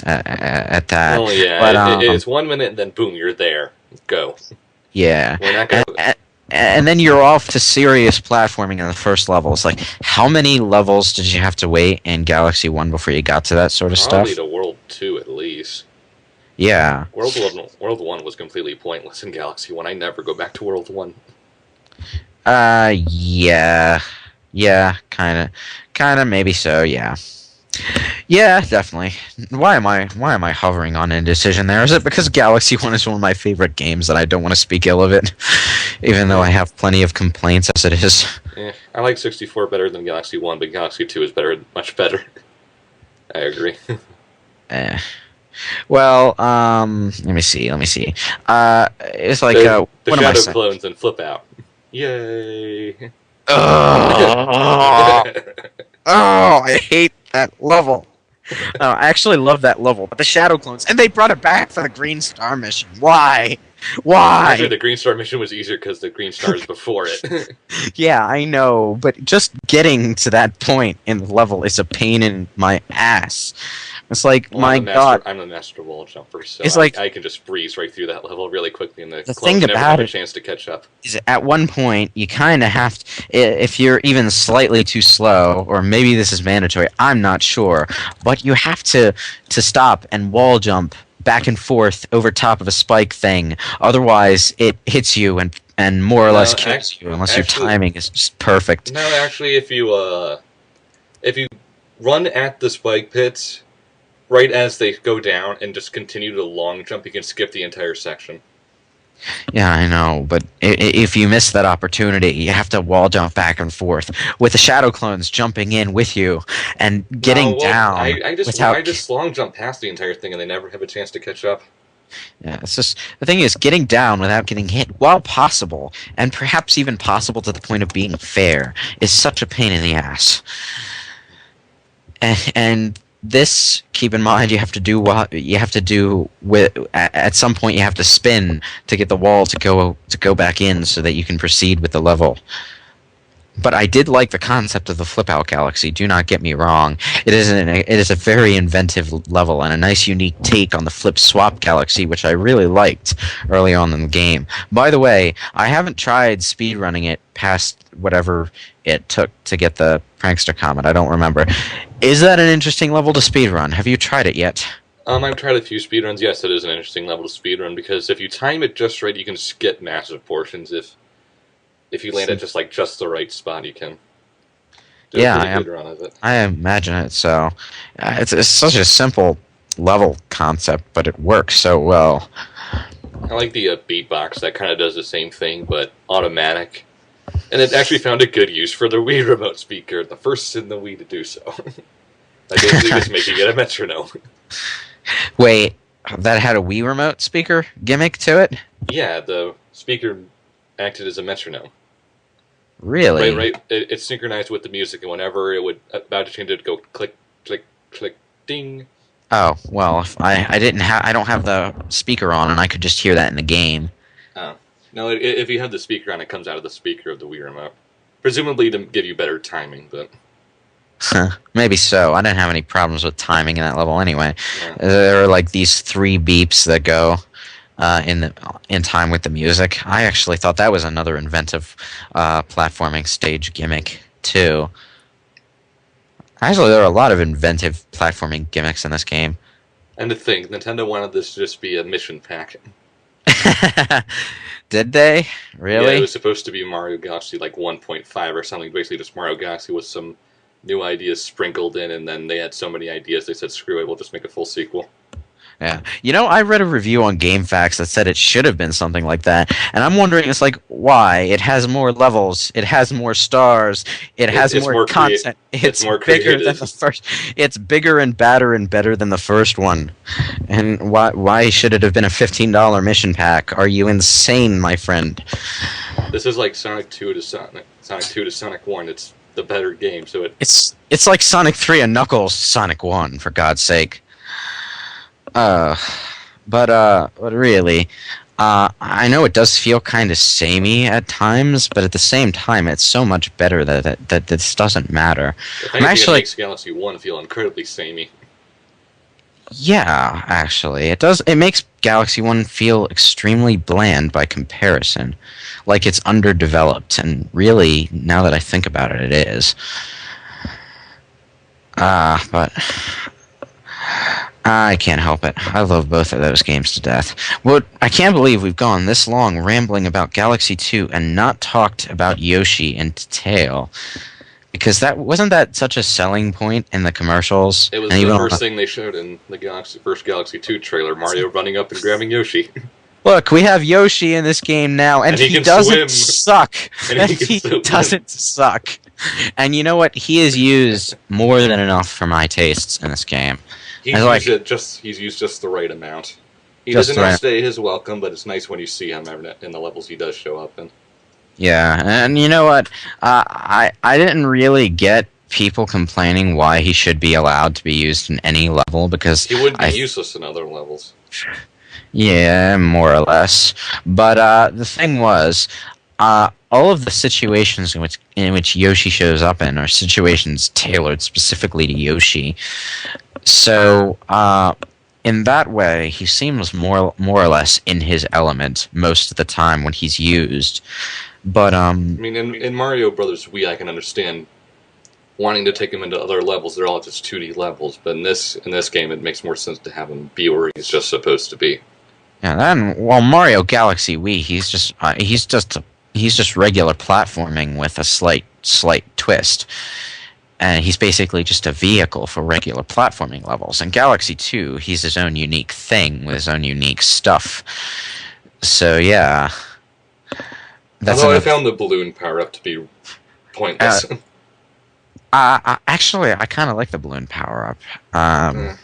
at that. Oh yeah, But it's 1 minute, and then boom, you're there. Go. yeah, We're not and, gonna and then you're off to serious platforming in the first levels. Like, how many levels did you have to wait in Galaxy 1 before you got to that sort of probably stuff? to World 2 at least. Yeah. World 1 was completely pointless in Galaxy 1. I never go back to World 1. Yeah. Yeah, kind of, maybe so. Yeah. Yeah, definitely. Why am I hovering on indecision there? Is it because Galaxy 1 is one of my favorite games that I don't want to speak ill of it, even though I Eh, have plenty of complaints as it is? I like 64 better than Galaxy 1, but Galaxy 2 is better, much better. I agree. Eh. Well, let me see. It's like, The what am I shadow saying? clones and flip out. Yay! Oh, I hate that level. Oh, I actually love that level, but the Shadow Clones, and they brought it back for the Green Star mission. Why? Actually, Why? the Green Star mission was easier because the Green Star is before it. Yeah, I know, but just getting to that point in the level is a pain in my ass. It's like, Well, my God, I'm the master wall jumper, so it's like I can just breeze right through that level really quickly, and the the clones thing never about have a it chance to catch up. is at one point you kind of have to, if you're even slightly too slow, or maybe this is mandatory, I'm not sure, but you have to stop and wall jump back and forth over top of a spike thing. Otherwise, it hits you and more or less No, kills you unless your actually, timing is just perfect. no, actually, if you run at the spike pits right as they go down and just continue to long jump, you can skip the entire section. Yeah, I know, but if you miss that opportunity, you have to wall jump back and forth with the shadow clones jumping in with you and No, getting well, down I without. just long jump past the entire thing, and they never have a chance to catch up. Yeah, it's just the thing is getting down without getting hit, while possible, and perhaps even possible to the point of being fair, is such a pain in the ass. And this, keep in mind, you have to do what you have to do with. At some point, you have to spin to get the wall to go back in, so that you can proceed with the level. But I did like the concept of the flip out galaxy. Do not get me wrong. It is a very inventive level and a nice unique take on the flip swap galaxy, which I really liked early on in the game. By the way, I haven't tried speedrunning it past whatever it took to get the prankster comet. I don't remember. Is that an interesting level to speedrun? Have you tried it yet? I've tried a few speedruns. Yes, it is an interesting level to speedrun because if you time it just right, you can skip massive portions. If you land at just the right spot, you can do a Yeah, pretty good run of it. I imagine it. So it's such a simple level concept, but it works so well. I like the beatbox that kind of does the same thing, but automatic. And it actually found a good use for the Wii remote speaker, the first in the Wii to do so. I basically just making it a metronome. Wait, that had a Wii remote speaker gimmick to it? Yeah, the speaker acted as a metronome. Right, Really? right. It synchronized with the music, and whenever it would about to change, it would go click, click, click, ding. Oh, well, if I don't have the speaker on and I could just hear that in the game. Oh. No, if you have the speaker on, it comes out of the speaker of the Wii remote. Presumably to give you better timing, but Maybe so. I didn't have any problems with timing in that level anyway. yeah. There are like these three beeps that go in time with the music. I actually thought that was another inventive platforming stage gimmick too. Actually, there are a lot of inventive platforming gimmicks in this game. And to think, Nintendo wanted this to just be a mission pack. Did they? Yeah, it Really? was supposed to be Mario Galaxy like 1.5 or something. Basically, just Mario Galaxy with some new ideas sprinkled in, and then they had so many ideas they said, "Screw it, we'll just make a full sequel." Yeah. I read a review on GameFAQs that said it should have been something like that. And I'm wondering, it's like, why? It has more levels. It has more stars. It has It's more more content. It's It's more bigger than the creative. first. It's bigger and badder and better than the first one. And why should it have been a $15 mission pack? Are you insane, my friend? This is like Sonic 2 to Sonic 1. It's the better game, so it. It's like Sonic 3 and Knuckles Sonic 1, for God's sake. Uh, but really, I know it does feel kind of samey at times, but at the same time, it's so much better that this doesn't matter. If I'm anything, it actually, makes Galaxy 1 feel incredibly samey. Yeah, actually, it does. It makes Galaxy One feel extremely bland by comparison, like it's underdeveloped. And really, now that I think about it, it is. But I can't help it. I love both of those games to death. Well, I can't believe we've gone this long rambling about Galaxy 2 and not talked about Yoshi in detail. Because that wasn't that such a selling point in the commercials. It was And the even first thing they showed in the first Galaxy 2 trailer, Mario running up and grabbing Yoshi. look, we have Yoshi in this game now, and, And he he can doesn't swim. suck. And And he can he swim. doesn't suck. And you know what? He is used more than enough for my tastes in this game. He's used just the right amount. He Just doesn't right. outstay his welcome, but it's nice when you see him in the levels he does show up in. Yeah, and you know what? I didn't really get people complaining why he should be allowed to be used in any level because He would be I useless in other levels. yeah, more or less. But the thing was, all of the situations in which Yoshi shows up in are situations tailored specifically to Yoshi. So in that way, he seems more or less in his element most of the time when he's used. But I mean, in Mario Brothers Wii, I can understand wanting to take him into other levels. They're all just 2D levels, but in this game, it makes more sense to have him be where he's just supposed to be. yeah, then well, Mario Galaxy Wii, he's just regular platforming with a slight twist. And he's basically just a vehicle for regular platforming levels. In Galaxy 2, he's his own unique thing with his own unique stuff. So yeah, that's Although I another. found the balloon power up to be pointless. Actually, I kind of like the balloon power up. Uh,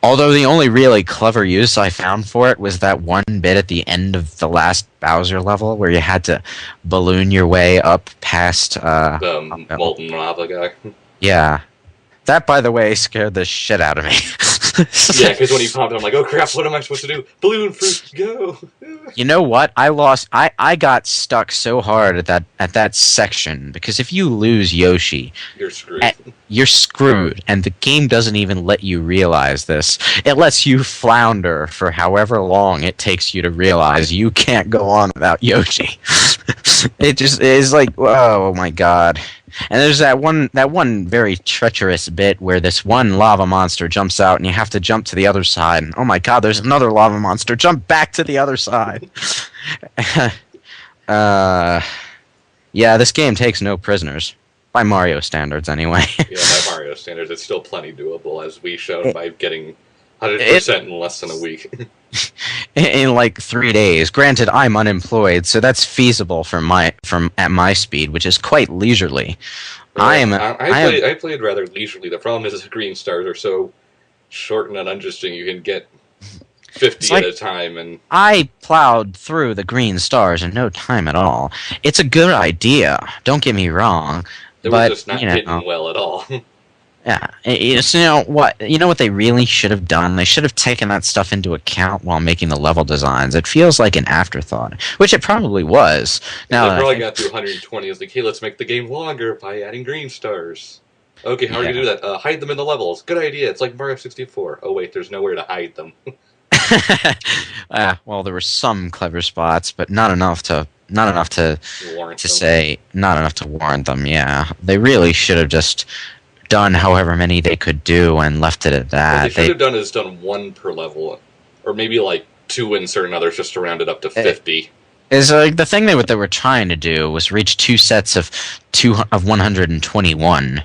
Although the only really clever use I found for it was that one bit at the end of the last Bowser level where you had to balloon your way up past. the molten lava guy. Yeah, that by the way scared the shit out of me. Yeah, because when he popped, I'm like, oh crap, what am I supposed to do? Balloon fruit, go! You know what? I got stuck so hard at that section because if you lose Yoshi, You're screwed. you're screwed, and the game doesn't even let you realize this. It lets you flounder for however long it takes you to realize you can't go on without Yoshi. It just is like, oh my god. And there's that one very treacherous bit where this one lava monster jumps out and you have to jump to the other side. And oh my god, there's another lava monster. Jump back to the other side. Yeah, this game takes no prisoners. By Mario standards, anyway. Yeah, by Mario standards, it's still plenty doable, as we showed by getting 100% in less than a week. In like 3 days. Granted, I'm unemployed, so that's feasible from at my speed, which is quite leisurely. I played rather leisurely. The problem is the green stars are so short and uninteresting. You can get 50 at a time, and I plowed through the green stars in no time at all. It's a good idea. Don't get me wrong. they But, were just not you know, hidden well at all. yeah, it's, you know what they really should have done? They should have taken that stuff into account while making the level designs. It feels like an afterthought, which it probably was. Now They that I probably think- got to 120. It's like, hey, let's make the game longer by adding green stars. Okay, how are you Yeah. gonna do that? Hide them in the levels. Good idea. It's like Mario 64. Oh wait, there's nowhere to hide them. well, there were some clever spots, but not enough to Warrant to them. say not enough to warrant them. Yeah, they really should have just done however many they could do and left it at What that. they should have done is done one per level, or maybe like two in certain others, just to round it up to 50. Is the thing what they were trying to do was reach two sets of 121,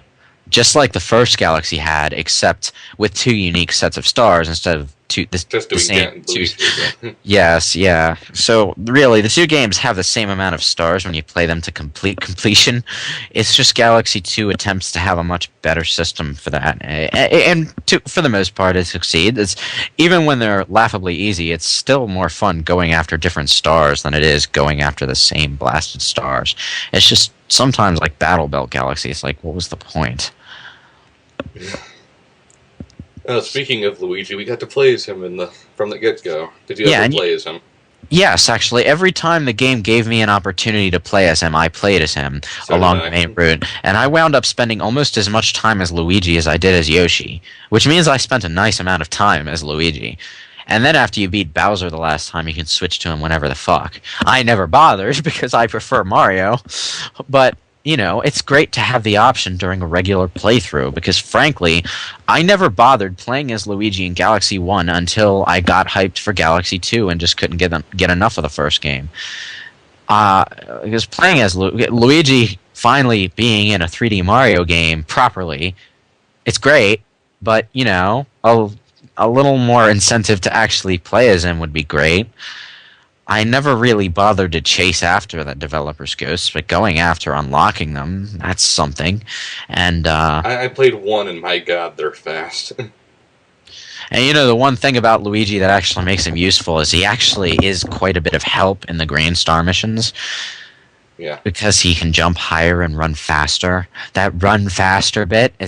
just like the first Galaxy had, except with two unique sets of stars instead of Just the doing same that two. boost. Yes, yeah. So really, the two games have the same amount of stars when you play them to completion. It's just Galaxy 2 attempts to have a much better system for that, and for the most part, it succeeds. It's even when they're laughably easy, it's still more fun going after different stars than it is going after the same blasted stars. It's just sometimes like Battle Belt Galaxy. It's like, what was the point? Speaking of Luigi, we got to play as him from the get-go. Did you Yeah, ever and play as him? Yes, actually, every time the game gave me an opportunity to play as him, I played as him So did along the I. main route, and I wound up spending almost as much time as Luigi as I did as Yoshi, which means I spent a nice amount of time as Luigi. And then after you beat Bowser the last time, you can switch to him whenever the fuck. I never bothered because I prefer Mario, but it's great to have the option during a regular playthrough because frankly, I never bothered playing as Luigi in Galaxy 1 until I got hyped for Galaxy 2 and just couldn't get enough of the first game. Uh, because playing as Luigi finally being in a 3D Mario game properly, it's great, but a little more incentive to actually play as him would be great. I never really bothered to chase after the developers' ghosts, but going after unlocking them, that's something. And I played one, and my god, they're fast. the one thing about Luigi that actually makes him useful is he actually is quite a bit of help in the Green Star missions Yeah. because he can jump higher and run faster. That run faster bit is